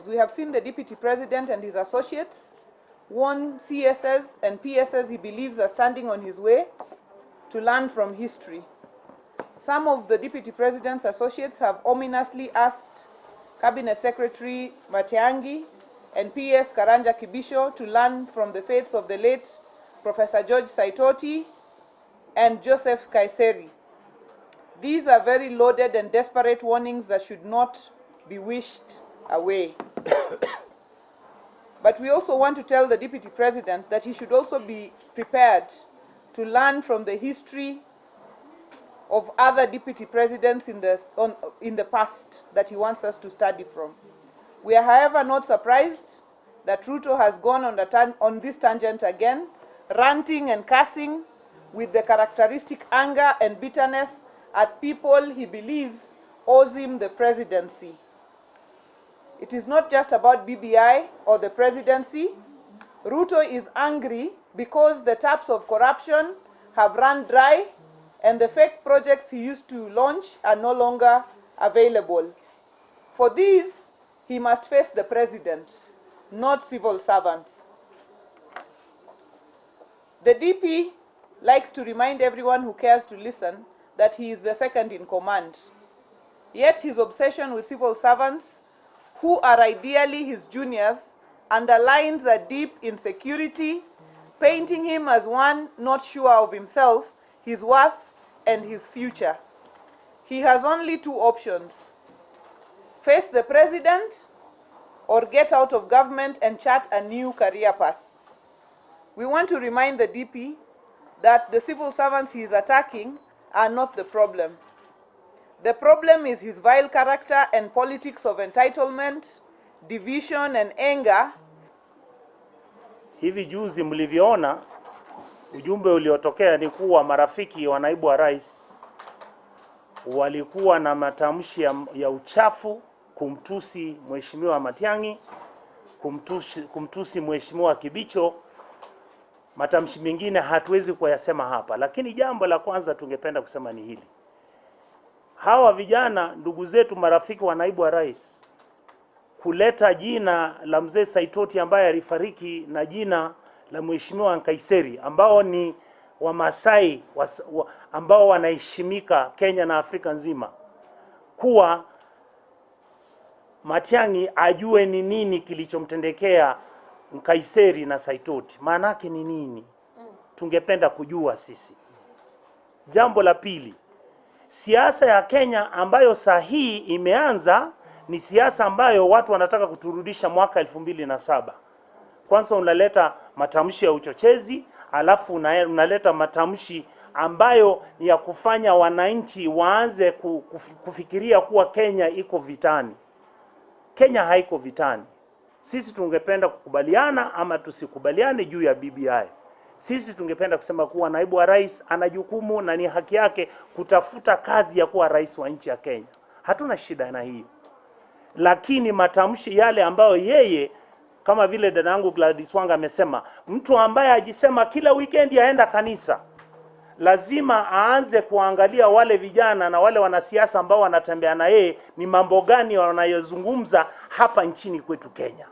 We have seen the Deputy President and his associates warn CSs and PSs he believes are standing on his way to learn from history. Some of the Deputy President's associates have ominously asked Cabinet Secretary Matiangi and PS Karanja Kibisho to learn from the fates of the late Professor George Saitoti and Joseph Kaiseri. These are very loaded and desperate warnings that should not be wished away. But we also want to tell the Deputy President that he should also be prepared to learn from the history of other Deputy Presidents in the past that he wants us to study from. We are, however, not surprised that Ruto has gone on this tangent again, ranting and cursing with the characteristic anger and bitterness at people he believes owes him the presidency. It is not just about BBI or the presidency. Ruto is angry because the taps of corruption have run dry and the fake projects he used to launch are no longer available. For these, he must face the president, not civil servants. The DP likes to remind everyone who cares to listen that he is the second in command. Yet his obsession with civil servants, who are ideally his juniors, underlines a deep insecurity, painting him as one not sure of himself, his worth, and his future. He has only two options: face the president or get out of government and chart a new career path. We want to remind the DP that the civil servants he is attacking are not the problem. The problem is his vile character and politics of entitlement, division and anger. Hivi juzi mlivyoona ujumbe uliotokea ni kuwa marafiki wa naibu wa rais walikuwa na matamshi ya uchafu kumtusi Mheshimiwa Matiang'i, kumtusi Mheshimiwa Kibicho. Matamshi mengine hatuwezi kuyasema hapa, lakini jambo la kwanza tungependa kusema ni hili. Hawa vijana ndugu zetu marafiki wa naibu wa rais kuleta jina la mzee Saitoti ambaye alifariki na jina la Mheshimiwa Kaiseri ambao ni Wamasai ambao wanaheshimika Kenya na Afrika nzima, kuwa Matiang'i ajue ni nini kilichomtendekea Kaiseri na Saitoti. Maana yake ni nini? Tungependa kujua sisi. Jambo la pili, siasa ya Kenya ambayo sahihi imeanza ni siasa ambayo watu wanataka kuturudisha mwaka 2007. Kwanza unaleta matamshi ya uchochezi, alafu unaleta matamshi ambayo ni ya kufanya wananchi waanze kufikiria kuwa Kenya iko vitani. Kenya haiko vitani. Sisi tungependa kukubaliana ama tusikubaliane juu ya BBI. Sisi tungependa kusema kuwa naibu wa rais ana jukumu na ni haki yake kutafuta kazi ya kuwa rais wa nchi ya Kenya. Hatuna shida na hiyo. Lakini matamshi yale ambayo yeye, kama vile dadangu Gladys Wanga amesema, mtu ambaye ajisema kila weekend aenda kanisa, lazima aanze kuangalia wale vijana na wale wanasiasa ambao wanatembea na yeye ni mambo gani wanayozungumza hapa nchini kwetu Kenya.